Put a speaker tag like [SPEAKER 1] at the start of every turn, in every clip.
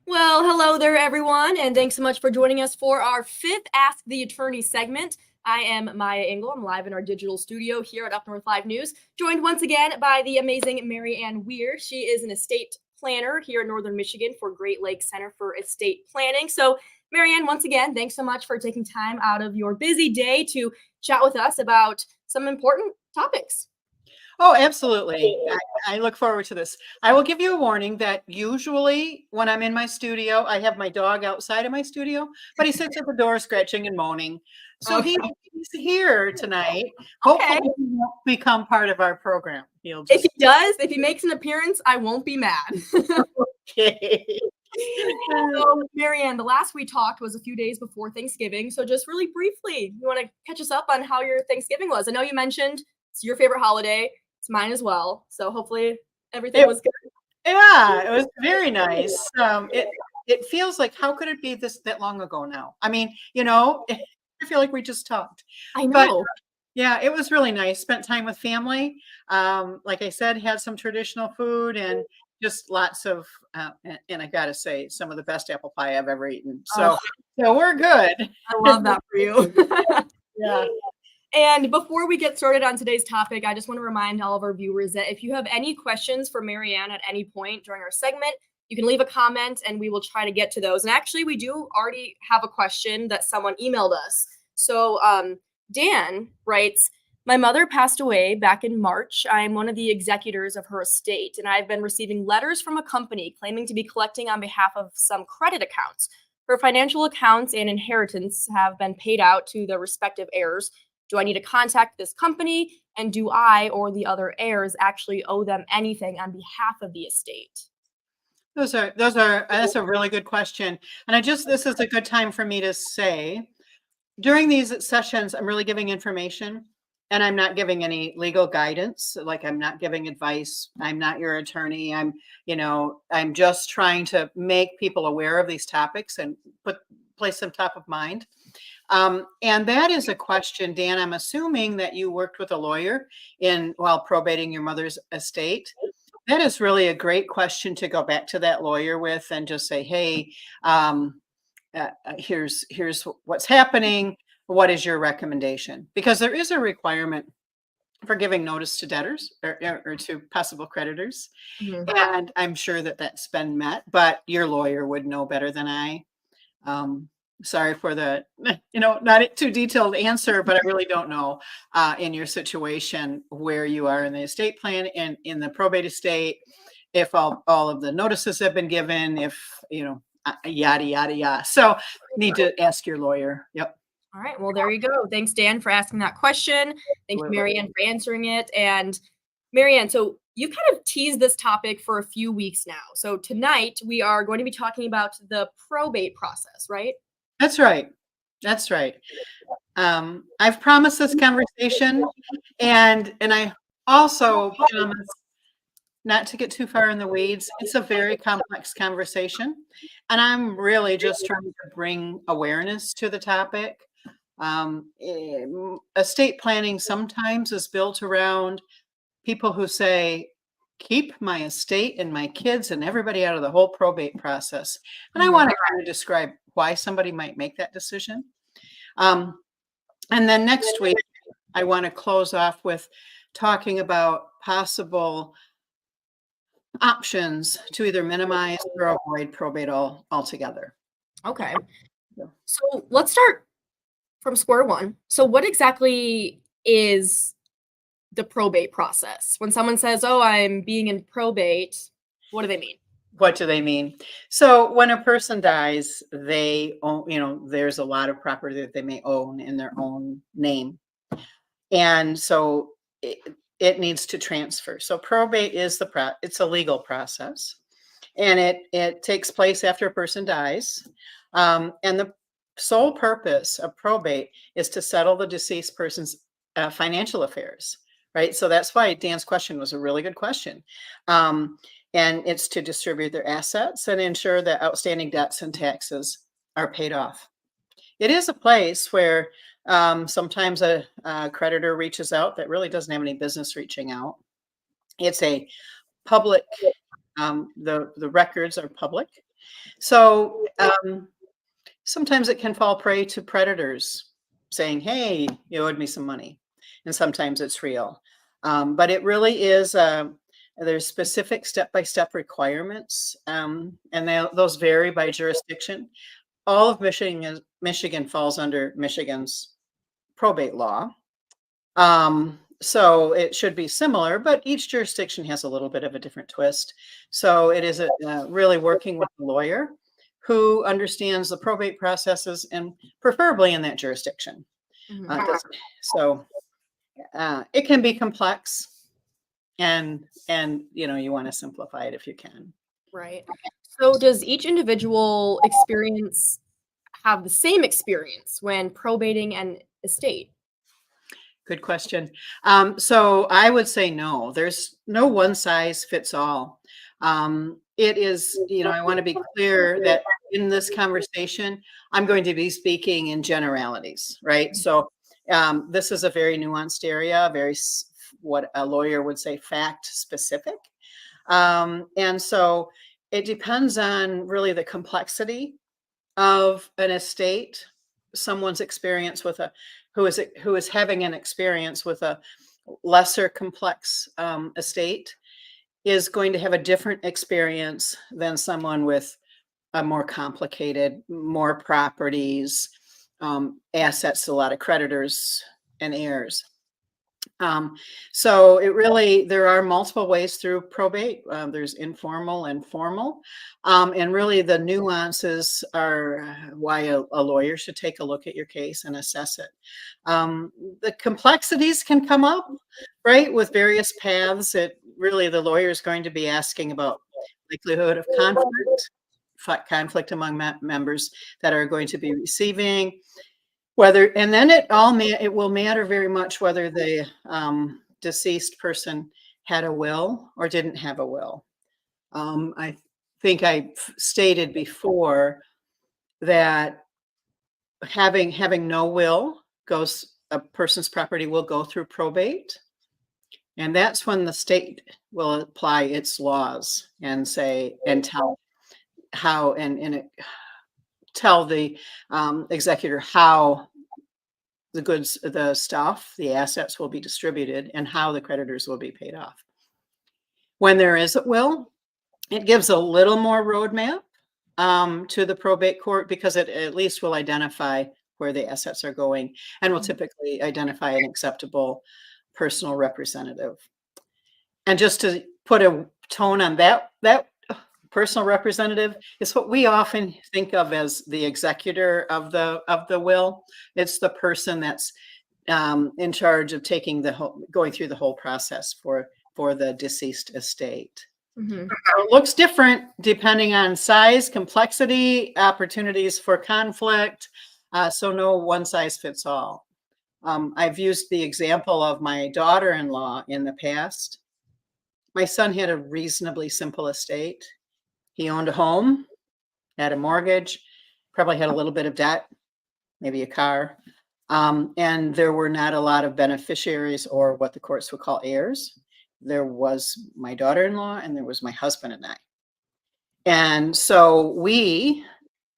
[SPEAKER 1] Well, hello there, everyone, and thanks so much for joining us for our fifth Ask the Attorney segment. I am Maya Engel. I'm live in our digital studio here at Up North Live News, joined once again by the amazing Mary Ann Wehr. She is an estate planner here in Northern Michigan for Great Lakes Center for Estate Planning. So, Mary Ann, once again, thanks so much for taking time out of your busy day to chat with us about some important topics.
[SPEAKER 2] Oh, absolutely. I look forward to this. I will give you a warning that usually when I'm in my studio, I have my dog outside of my studio, but he sits at the door scratching and moaning. So
[SPEAKER 1] Okay.
[SPEAKER 2] he's here tonight.
[SPEAKER 1] Okay.
[SPEAKER 2] Hopefully he won't become part of our program. He'll
[SPEAKER 1] If he
[SPEAKER 2] just
[SPEAKER 1] does, if he makes an appearance, I won't be mad.
[SPEAKER 2] okay.
[SPEAKER 1] So, Marianne, the last we talked was a few days before Thanksgiving. So, just really briefly, you want to catch us up on how your Thanksgiving was? I know you mentioned it's your favorite holiday. It's mine as well. So, hopefully, everything
[SPEAKER 2] It,
[SPEAKER 1] was good.
[SPEAKER 2] yeah, it was very nice. It feels like how could it be that long ago now? I mean, I feel like we just talked.
[SPEAKER 1] I
[SPEAKER 2] But
[SPEAKER 1] know.
[SPEAKER 2] yeah, it was really nice. Spent time with family. Like I said, had some traditional food and just lots of, and I gotta say, some of the best apple pie I've ever eaten.
[SPEAKER 1] Oh,
[SPEAKER 2] So we're good.
[SPEAKER 1] I love that for you.
[SPEAKER 2] Yeah.
[SPEAKER 1] And before we get started on today's topic, I just want to remind all of our viewers that if you have any questions for Marianne at any point during our segment, you can leave a comment and we will try to get to those. And actually, we do already have a question that someone emailed us. So, Dan writes, my mother passed away back in March. I am one of the executors of her estate, and I've been receiving letters from a company claiming to be collecting on behalf of some credit accounts. Her financial accounts and inheritance have been paid out to the respective heirs. Do I need to contact this company? And do I or the other heirs actually owe them anything on behalf of the estate?
[SPEAKER 2] That's a really good question. And this is a good time for me to say, during these sessions, I'm really giving information and I'm not giving any legal guidance. Like I'm not giving advice. I'm not your attorney. I'm just trying to make people aware of these topics and place them top of mind. And that is a question, Dan. I'm assuming that you worked with a lawyer while probating your mother's estate. That is really a great question to go back to that lawyer with and just say, hey, here's what's happening. What is your recommendation? Because there is a requirement for giving notice to debtors or to possible creditors.
[SPEAKER 1] Mhm.
[SPEAKER 2] And I'm sure that that's been met, but your lawyer would know better than I. Sorry for the, not too detailed answer, but I really don't know in your situation where you are in the estate plan and in the probate estate, if all of the notices have been given, if, yada, yada, yada. So need to ask your lawyer. Yep.
[SPEAKER 1] All right. Well, there you go. Thanks, Dan, for asking that question. Thank you,
[SPEAKER 2] Absolutely.
[SPEAKER 1] Marianne, for answering it. And Marianne, so you kind of teased this topic for a few weeks now. So tonight we are going to be talking about the probate process, right?
[SPEAKER 2] That's right. That's right. I've promised this conversation and I also promise not to get too far in the weeds. It's a very complex conversation, and I'm really just trying to bring awareness to the topic. Estate planning sometimes is built around people who say, keep my estate and my kids and everybody out of the whole probate process. And I
[SPEAKER 1] Mhm.
[SPEAKER 2] want to kind of describe why somebody might make that decision. Um, and then next week, I want to close off with talking about possible options to either minimize or avoid probate altogether.
[SPEAKER 1] Okay.
[SPEAKER 2] Yeah.
[SPEAKER 1] So let's start from square one. So, what exactly is the probate process? When someone says, "Oh, I'm being in probate," what do they mean?
[SPEAKER 2] What do they mean? So when a person dies, they own, there's a lot of property that they may own in their own name. And so it needs to transfer. So probate is it's a legal process, and it takes place after a person dies. And the sole purpose of probate is to settle the deceased person's financial affairs, right? So that's why Dan's question was a really good question. And it's to distribute their assets and ensure that outstanding debts and taxes are paid off. It is a place where sometimes a creditor reaches out that really doesn't have any business reaching out. It's a public The records are public. So sometimes it can fall prey to predators saying, "Hey, you owed me some money," and sometimes it's real. But it really is. There's specific step-by-step requirements, and those vary by jurisdiction. All of Michigan falls under Michigan's probate law. So it should be similar, but each jurisdiction has a little bit of a different twist. So it is really working with a lawyer who understands the probate processes and preferably in that jurisdiction.
[SPEAKER 1] Mhm.
[SPEAKER 2] So it can be complex, and you want to simplify it if you can.
[SPEAKER 1] Right. So does each individual experience have the same experience when probating an estate?
[SPEAKER 2] Good question. So I would say no. There's no one size fits all. It is, I want to be clear that in this conversation, I'm going to be speaking in generalities, right? So this is a very nuanced area, what a lawyer would say fact specific. And so it depends on really the complexity of an estate, someone's experience with who is having an experience with a lesser complex estate is going to have a different experience than someone with a more complicated, more properties, assets, a lot of creditors and heirs. So there are multiple ways through probate. There's informal and formal. And really the nuances are why a lawyer should take a look at your case and assess it. The complexities can come up, right, with various paths. The lawyer is going to be asking about likelihood of conflict among members that are going to be receiving, and then it will matter very much whether the deceased person had a will or didn't have a will. I think I stated before that having no will a person's property will go through probate, and that's when the state will apply its laws and say and tell how tell the executor how the goods, the stuff, the assets will be distributed and how the creditors will be paid off. When there is a will, it gives a little more roadmap to the probate court because it at least will identify where the assets are going and will typically identify an acceptable personal representative. And just to put a tone on that personal representative is what we often think of as the executor of the will. It's the person that's in charge of going through the whole process for the deceased estate.
[SPEAKER 1] Mhm.
[SPEAKER 2] It looks different depending on size, complexity, opportunities for conflict. So no one size fits all. I've used the example of my daughter-in-law in the past. My son had a reasonably simple estate. He owned a home, had a mortgage, probably had a little bit of debt, maybe a car. And there were not a lot of beneficiaries or what the courts would call heirs. There was my daughter-in-law and there was my husband and I. And so we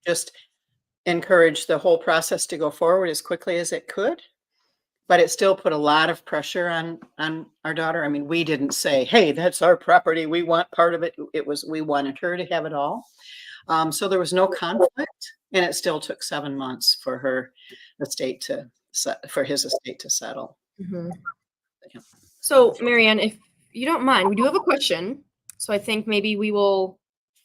[SPEAKER 2] just encouraged the whole process to go forward as quickly as it could. But it still put a lot of pressure on our daughter. I mean, we didn't say, "Hey, that's our property. We want part of it." We wanted her to have it all. So there was no conflict, and it still took 7 months for his estate to settle.
[SPEAKER 1] Mhm.
[SPEAKER 2] Yeah.
[SPEAKER 1] So, Mary Ann, if you don't mind, we do have a question. So I think maybe we will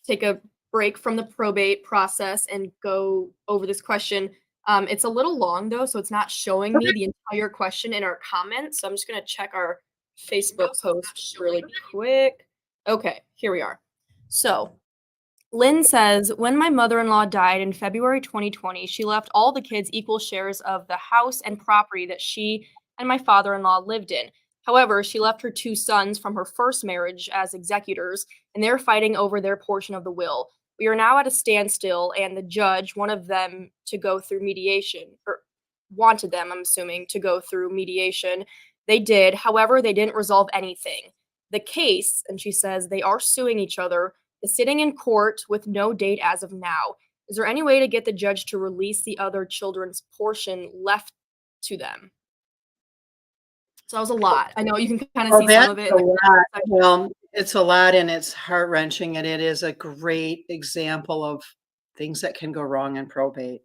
[SPEAKER 1] take a break from the probate process and go over this question. It's a little long though, so it's not showing me the entire question in our comments. So I'm just gonna check our Facebook post really quick. Okay, here we are. So Lynn says, when my mother-in-law died in February 2020, she left all the kids equal shares of the house and property that she and my father-in-law lived in. However, she left her two sons from her first marriage as executors, and they're fighting over their portion of the will. We are now at a standstill, and the judge, one of them to go through mediation, or wanted them, I'm assuming, to go through mediation. They did. However, they didn't resolve anything. The case, and she says they are suing each other, is sitting in court with no date as of now. Is there any way to get the judge to release the other children's portion left to them? So that was a lot. I know you can kind of
[SPEAKER 2] Well,
[SPEAKER 1] see some
[SPEAKER 2] that's
[SPEAKER 1] of it
[SPEAKER 2] a
[SPEAKER 1] in the
[SPEAKER 2] lot.
[SPEAKER 1] section.
[SPEAKER 2] Well, it's a lot and it's heart-wrenching, and it is a great example of things that can go wrong in probate.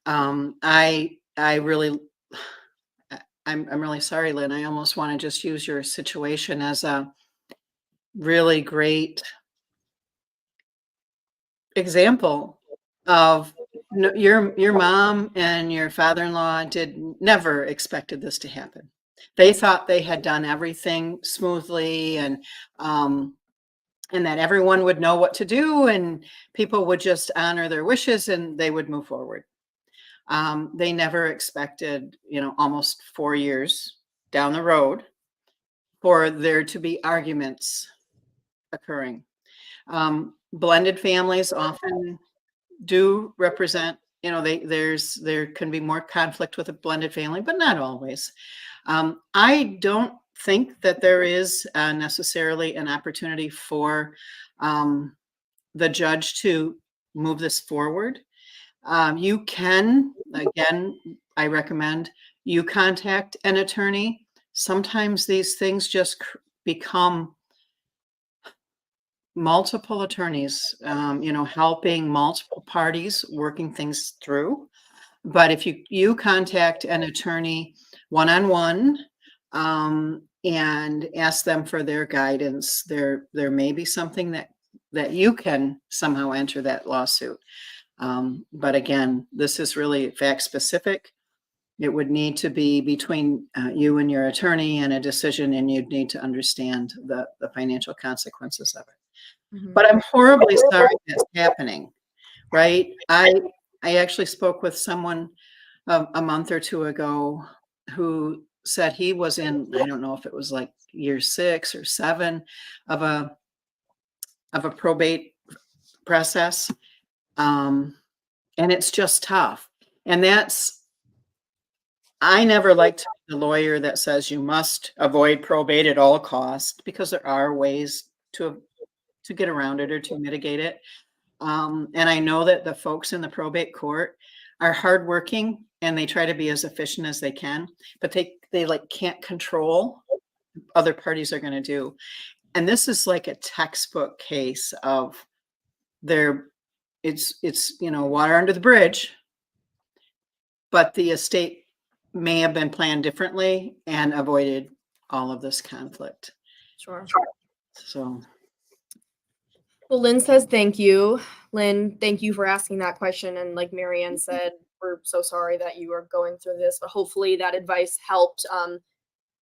[SPEAKER 2] I really I'm really sorry, Lynn. I almost want to just use your situation as a really great example of your mom and your father-in-law did never expected this to happen. They thought they had done everything smoothly um and that everyone would know what to do and people would just honor their wishes and they would move forward. They never expected, almost 4 years down the road for there to be arguments occurring. Blended families often do represent, there can be more conflict with a blended family, but not always. I don't think that there is necessarily an opportunity for the judge to move this forward. You can, again, I recommend you contact an attorney. Sometimes these things just become multiple attorneys, helping multiple parties, working things through. But if you contact an attorney one-on-one, and ask them for their guidance, there may be something that you can somehow enter that lawsuit. But again, this is really fact specific. It would need to be between you and your attorney and a decision, and you'd need to understand the financial consequences of it. But I'm horribly sorry that's happening, right? I actually spoke with someone a month or two ago who said he was in, I don't know if it was like year 6 or 7 of a probate process. And it's just tough. And I never liked the lawyer that says you must avoid probate at all costs, because there are ways to get around it or to mitigate it. And I know that the folks in the probate court are hardworking and they try to be as efficient as they can, but they like can't control other parties are going to do. And this is like a textbook case of it's water under the bridge, but the estate may have been planned differently and avoided all of this conflict.
[SPEAKER 1] Sure.
[SPEAKER 2] So.
[SPEAKER 1] Well, Lynn says thank you. Lynn, thank you for asking that question. And like Mary Ann said, we're so sorry that you are going through this, but hopefully that advice helped. You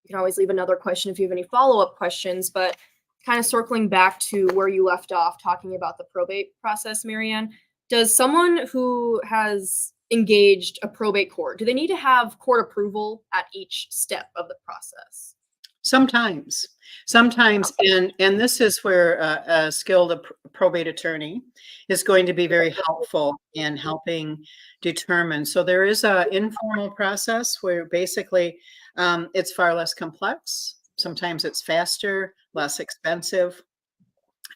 [SPEAKER 1] can always leave another question if you have any follow-up questions, but kind of circling back to where you left off talking about the probate process, Mary Ann, does someone who has engaged a probate court, do they need to have court approval at each step of the process?
[SPEAKER 2] Sometimes, and this is where a skilled probate attorney is going to be very helpful in helping determine. So there is an informal process where basically it's far less complex. Sometimes it's faster, less expensive.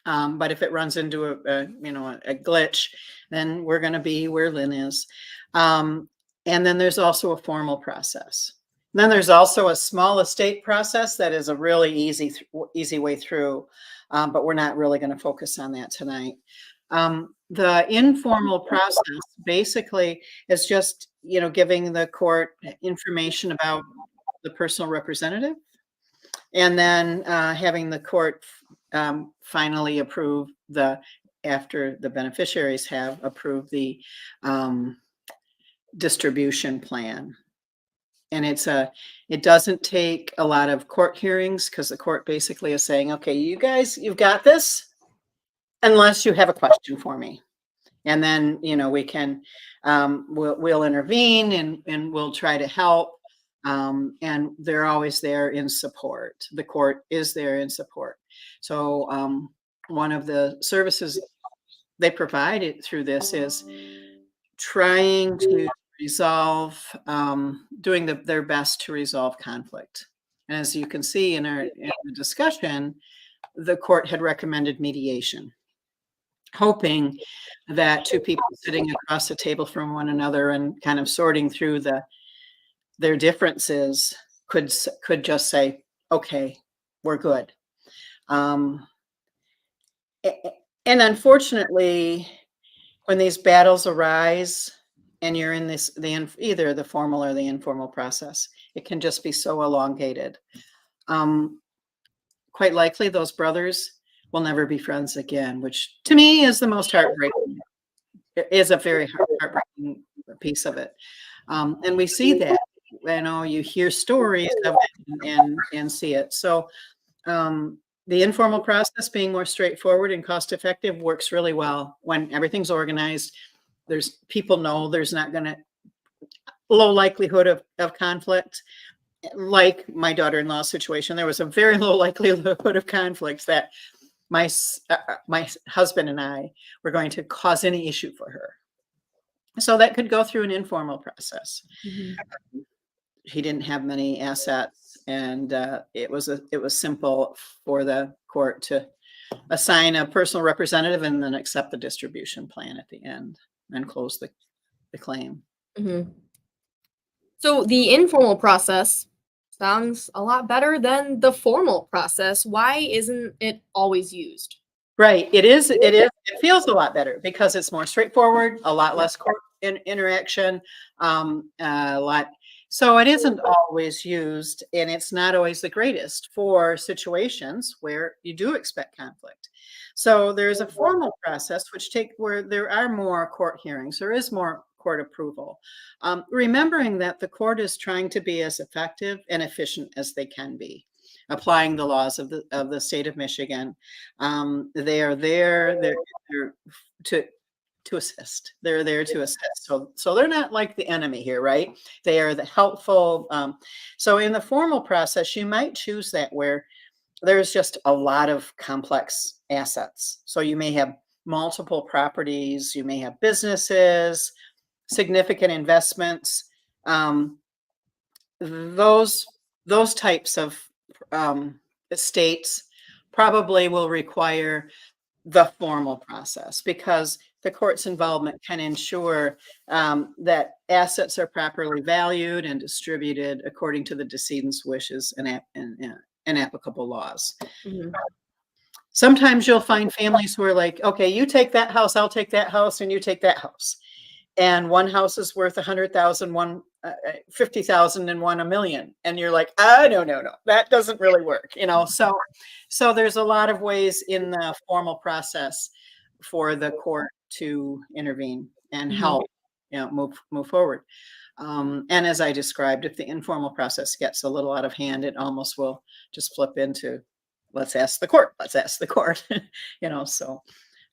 [SPEAKER 2] But if it runs into a glitch, then we're going to be where Lynn is. And then there's also a formal process. Then there's also a small estate process that is a really easy way through, but we're not really going to focus on that tonight. The informal process basically is just, giving the court information about the personal representative, and then having the court finally approve after the beneficiaries have approved the distribution plan. And it doesn't take a lot of court hearings, because the court basically is saying, okay, you guys, you've got this, unless you have a question for me. And then, we can, we'll intervene and we'll try to help. And they're always there in support. The court is there in support. So one of the services they provide through this is trying to resolve, doing their best to resolve conflict. And as you can see in the discussion, the court had recommended mediation, hoping that two people sitting across the table from one another and kind of sorting through their differences could just say, okay, we're good. And unfortunately, when these battles arise and you're in either the formal or the informal process, it can just be so elongated. Quite likely those brothers will never be friends again, which to me is the most heartbreaking. It is a very heartbreaking piece of it. And we see that, you hear stories of it and see it. So the informal process, being more straightforward and cost effective, works really well when everything's organized. People know there's not going to low likelihood of conflict. Like my daughter-in-law situation, there was a very low likelihood of conflicts that my husband and I were going to cause any issue for her. So that could go through an informal process.
[SPEAKER 1] Mm-hmm.
[SPEAKER 2] He didn't have many assets, and it was simple for the court to assign a personal representative and then accept the distribution plan at the end and close the claim.
[SPEAKER 1] Mm-hmm. So the informal process sounds a lot better than the formal process. Why isn't it always used?
[SPEAKER 2] Right. It is. It feels a lot better because it's more straightforward, a lot less court interaction, a lot. So it isn't always used, and it's not always the greatest for situations where you do expect conflict. So there's a formal process where there are more court hearings. There is more court approval. Remembering that the court is trying to be as effective and efficient as they can be, applying the laws of the state of Michigan. They are there. They're to assist. They're there to assist. So they're not like the enemy here, right? They are the helpful. So in the formal process, you might choose that where there's just a lot of complex assets. So you may have multiple properties, you may have businesses, significant investments. Those types of estates probably will require the formal process because the court's involvement can ensure that assets are properly valued and distributed according to the decedent's wishes and applicable laws.
[SPEAKER 1] Mm-hmm.
[SPEAKER 2] Sometimes you'll find families who are like, okay, you take that house, I'll take that house, and you take that house. And one house is worth 100,000, one 50,000, and one $1 million. And you're like, no, that doesn't really work, So there's a lot of ways in the formal process for the court to intervene and help, move forward. And as I described, if the informal process gets a little out of hand, it almost will just flip into, let's ask the court. So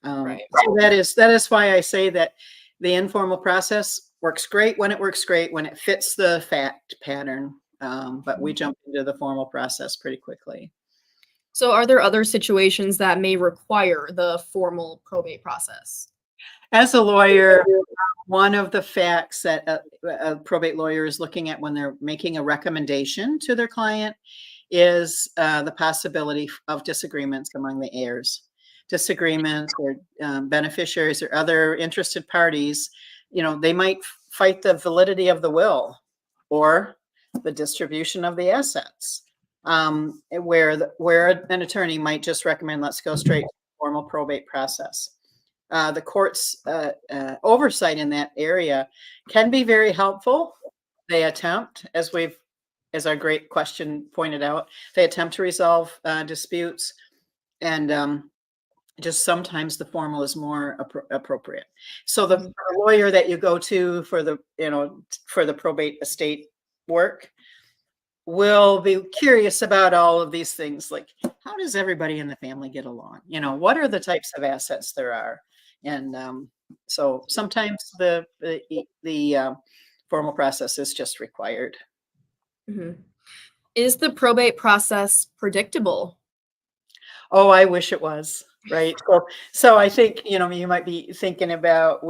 [SPEAKER 2] that is why I say that the informal process works great when it fits the fact pattern. But we jump into the formal process pretty quickly.
[SPEAKER 1] So are there other situations that may require the formal probate process?
[SPEAKER 2] As a lawyer, one of the facts that a probate lawyer is looking at when they're making a recommendation to their client is the possibility of disagreements among the heirs. Disagreements or beneficiaries or other interested parties, they might fight the validity of the will or the distribution of the assets, where an attorney might just recommend, let's go straight to the formal probate process. The court's oversight in that area can be very helpful. They attempt, as our great question pointed out, they attempt to resolve disputes, and just sometimes the formal is more appropriate. So the lawyer that you go to for the probate estate work will be curious about all of these things, like how does everybody in the family get along? What are the types of assets there are? And so sometimes the formal process is just required.
[SPEAKER 1] Mm-hmm. Is the probate process predictable?
[SPEAKER 2] Oh, I wish it was. Right. So I think, we might be thinking about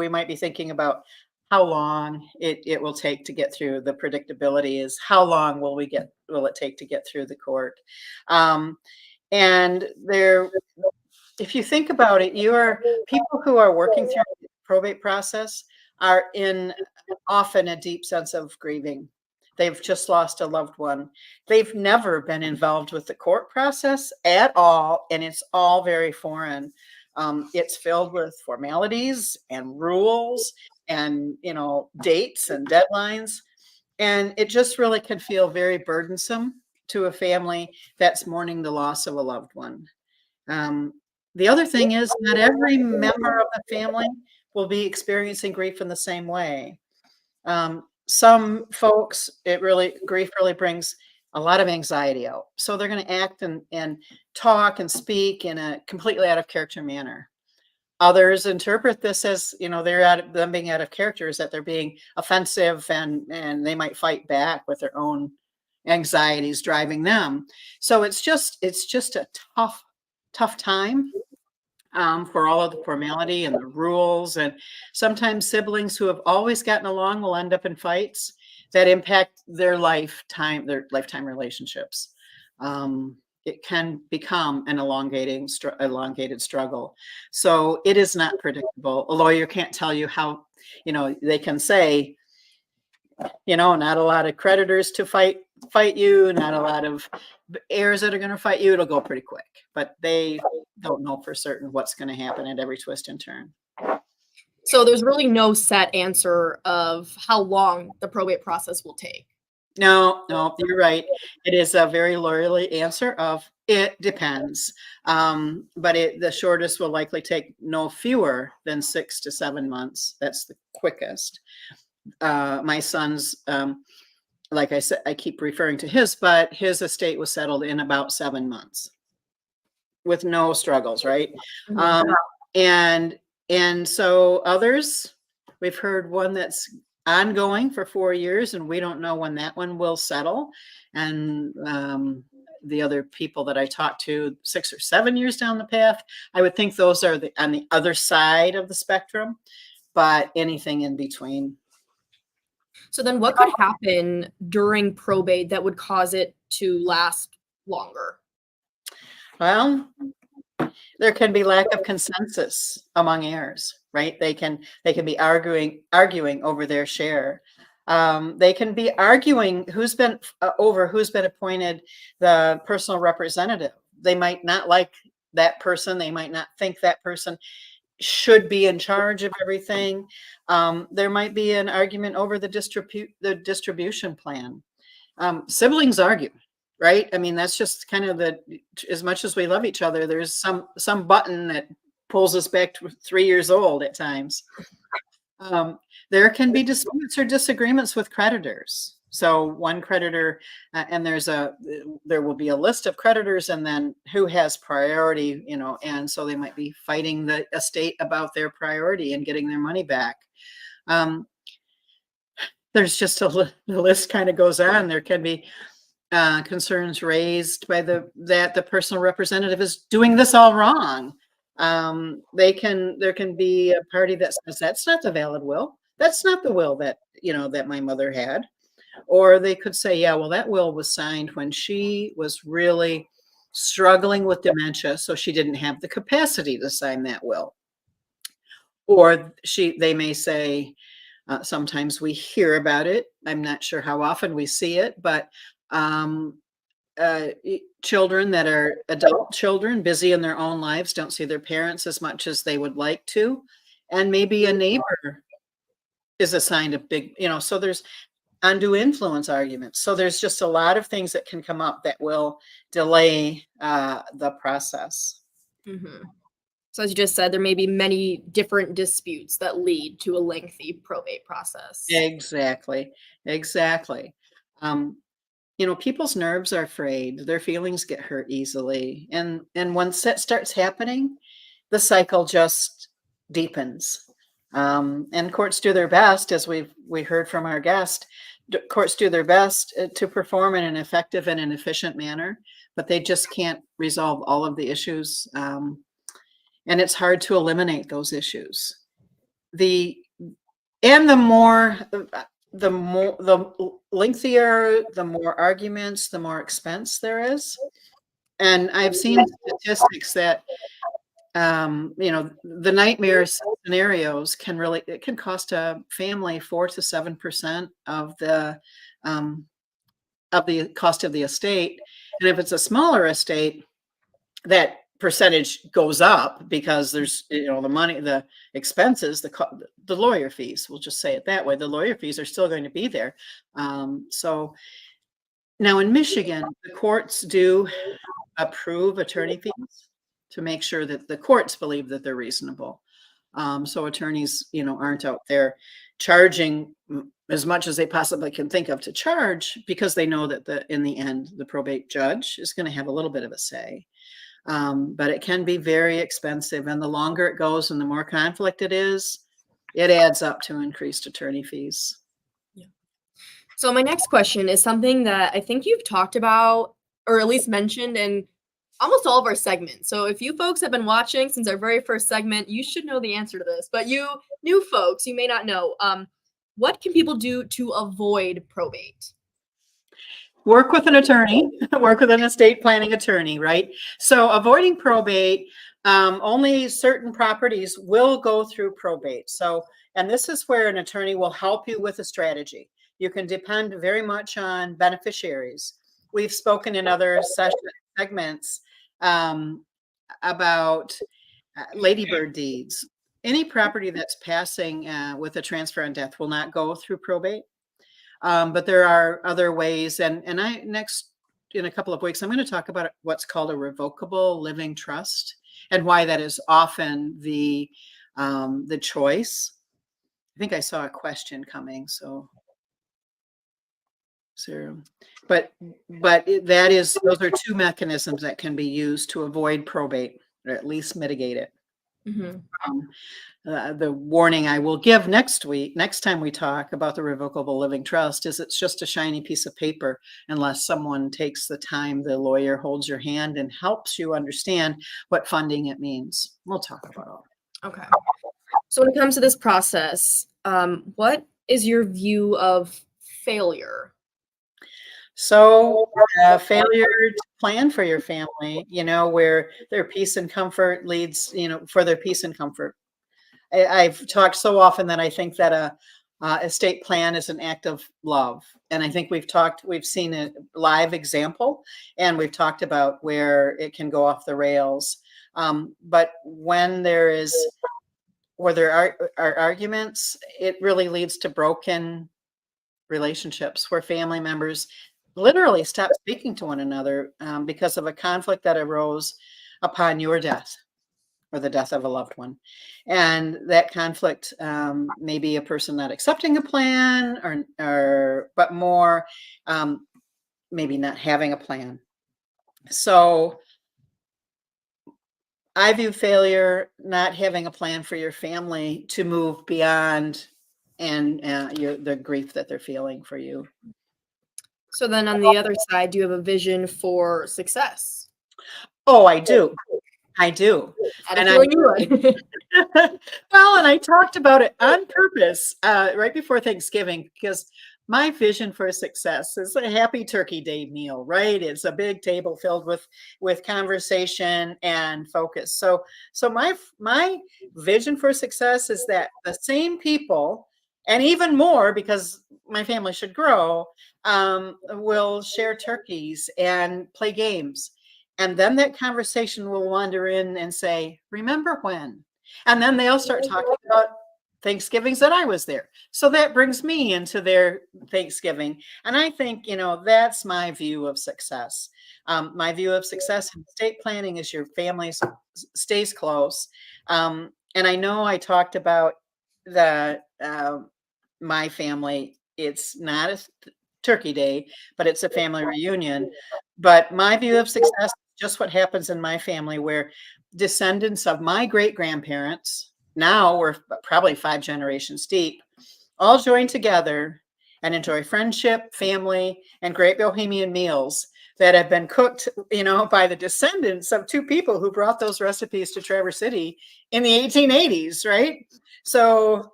[SPEAKER 2] how long it will take to get through. The predictability is how long will it take to get through the court. And there, if you think about it, people who are working through the probate process are in often a deep sense of grieving. They've just lost a loved one. They've never been involved with the court process at all, and it's all very foreign. It's filled with formalities and rules and, dates and deadlines. And it just really can feel very burdensome to a family that's mourning the loss of a loved one. The other thing is not every member of the family will be experiencing grief in the same way. Some folks, grief really brings a lot of anxiety out. So they're going to act and talk and speak in a completely out of character manner. Others interpret this as, them being out of character is that they're being offensive and they might fight back with their own anxieties driving them. So it's just a tough time for all of the formality and the rules. And sometimes siblings who have always gotten along will end up in fights that impact their lifetime relationships. It can become an elongated struggle. So it is not predictable. A lawyer can't tell you how, they can say, not a lot of creditors to fight you, not a lot of heirs that are going to fight you. It'll go pretty quick, but they don't know for certain what's going to happen at every twist and turn.
[SPEAKER 1] So there's really no set answer of how long the probate process will take.
[SPEAKER 2] No, you're right. It is a very lawyerly answer of it depends. But the shortest will likely take no fewer than 6 to 7 months. That's the quickest. My son's, like I said, I keep referring to but his estate was settled in about 7 months with no struggles, right?
[SPEAKER 1] Mhm.
[SPEAKER 2] And so others, we've heard one that's ongoing for 4 years, and we don't know when that one will settle. And the other people that I talked to 6 or 7 years down the path, I would think those are on the other side of the spectrum, but anything in between.
[SPEAKER 1] So then what could happen during probate that would cause it to last longer?
[SPEAKER 2] Well, there can be lack of consensus among heirs, right? They can be arguing over their share. They can be arguing who's been appointed the personal representative. They might not like that person. They might not think that person should be in charge of everything. There might be an argument over the distribution plan. Siblings argue, right? I mean, that's just kind of as much as we love each other, there's some button that pulls us back to 3 years old at times. There can be disputes or disagreements with creditors. So one creditor, and there will be a list of creditors, and then who has priority, and so they might be fighting the estate about their priority and getting their money back. There's just the list kind of goes on. There can be concerns raised by that the personal representative is doing this all wrong. There can be a party that says that's not the valid will. That's not the will that my mother had. Or they could say, yeah, well, that will was signed when she was really struggling with dementia, so she didn't have the capacity to sign that will. Or they may say, sometimes we hear about it. I'm not sure how often we see it, but children that are adult children, busy in their own lives, don't see their parents as much as they would like to. And maybe a neighbor is assigned a big, so there's undue influence arguments. So there's just a lot of things that can come up that will delay the process.
[SPEAKER 1] Mm-hmm. So as you just said, there may be many different disputes that lead to a lengthy probate process.
[SPEAKER 2] Exactly. People's nerves are frayed. Their feelings get hurt easily. And once that starts happening, the cycle just deepens. And courts do their best, as we heard from our guest, courts do their best to perform in an effective and an efficient manner, but they just can't resolve all of the issues. And it's hard to eliminate those issues. The And the lengthier, the more arguments, the more expense there is. And I've seen statistics that the nightmare scenarios it can cost a family 4 to 7% um, of the cost of the estate. And if it's a smaller estate, that percentage goes up because there's, the money, the expenses, the lawyer fees, we'll just say it that way. The lawyer fees are still going to be there. So now in Michigan, the courts do approve attorney fees to make sure that the courts believe that they're reasonable. So attorneys, aren't out there charging as much as they possibly can think of to charge, because they know that in the end, the probate judge is going to have a little bit of a say. But it can be very expensive, and the longer it goes and the more conflict it is, it adds up to increased attorney fees.
[SPEAKER 1] Yeah. So my next question is something that I think you've talked about, or at least mentioned in almost all of our segments. So if you folks have been watching since our very first segment, you should know the answer to this. But you new folks, you may not know. What can people do to avoid probate?
[SPEAKER 2] Work with an attorney, work with an estate planning attorney, right? So avoiding probate, only certain properties will go through probate. So, and this is where an attorney will help you with a strategy. You can depend very much on beneficiaries. We've spoken in other segments about ladybird deeds. Any property that's passing with a transfer on death will not go through probate. But there are other ways, and in a couple of weeks, I'm going to talk about what's called a revocable living trust and why that is often the choice. I think I saw a question coming, but those are two mechanisms that can be used to avoid probate, or at least mitigate it. The warning I will give next time we talk about the revocable living trust, is it's just a shiny piece of paper unless someone takes the time, the lawyer holds your hand and helps you understand what funding it means. We'll talk about all that.
[SPEAKER 1] Okay. So when it comes to this process, what is your view of failure?
[SPEAKER 2] So failure to plan for your family, where their peace and comfort leads, for their peace and comfort. I've talked so often that I think that a estate plan is an act of love. And I think we've seen a live example, and we've talked about where it can go off the rails. But when there are arguments, it really leads to broken relationships where family members literally stop speaking to one another because of a conflict that arose upon your death or the death of a loved one. And that conflict may be a person not accepting a plan but more maybe not having a plan. So I view failure, not having a plan for your family to move beyond the grief that they're feeling for you.
[SPEAKER 1] So then on the other side, do you have a vision for success?
[SPEAKER 2] Oh, I do. And I talked about it on purpose right before Thanksgiving, because my vision for success is a happy turkey day meal, right? It's a big table filled with conversation and focus. So my vision for success is that the same people, and even more because my family should grow, will share turkeys and play games. And then that conversation will wander in and say, remember when? And then they'll start talking about Thanksgivings that I was there. So that brings me into their Thanksgiving. And I think, that's my view of success. My view of success in estate planning is your family stays close. And I know I talked about my family. It's not a turkey day, but it's a family reunion. But my view of success is just what happens in my family, where descendants of my great-grandparents, now we're probably 5 generations deep, all join together and enjoy friendship, family, and great bohemian meals that have been cooked, by the descendants of 2 people who brought those recipes to Traverse City in the 1880s, right? So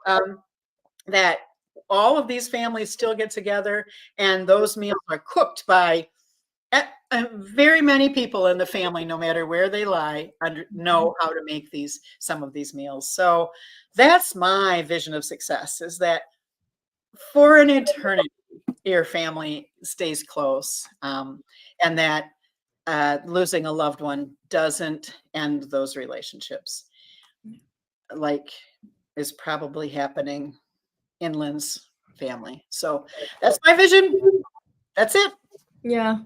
[SPEAKER 2] that all of these families still get together, and those meals are cooked by very many people in the family, no matter where they lie, know how to make some of these meals. So that's my vision of success, is that for an eternity, your family stays close, and that losing a loved one doesn't end those relationships, like is probably happening in Lynn's family. So that's my vision. That's it.
[SPEAKER 1] Yeah.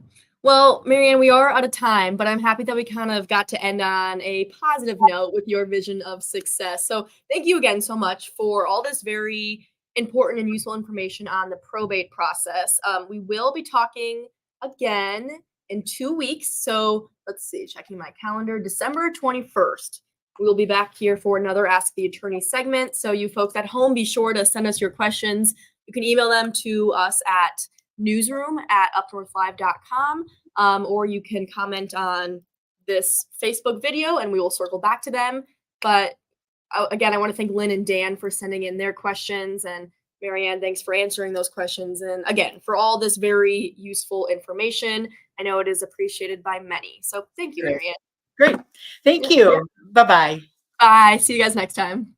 [SPEAKER 1] Well, Mary Ann, we are out of time, but I'm happy that we kind of got to end on a positive note with your vision of success. So thank you again so much for all this very important and useful information on the probate process. We will be talking again in 2 weeks. So let's see, checking my calendar, December 21st. We will be back here for another Ask the Attorney segment. So you folks at home, be sure to send us your questions. You can email them to us at newsroom@upnorthlive.com, or you can comment on this Facebook video and we will circle back to them. But again, I want to thank Lynn and Dan for sending in their questions, and Mary Ann, thanks for answering those questions. And again, for all this very useful information. I know it is appreciated by many. So thank you,
[SPEAKER 2] Great.
[SPEAKER 1] Mary Ann.
[SPEAKER 2] Great. Thank
[SPEAKER 1] Yeah.
[SPEAKER 2] you. Bye-bye.
[SPEAKER 1] Bye. See you guys next time.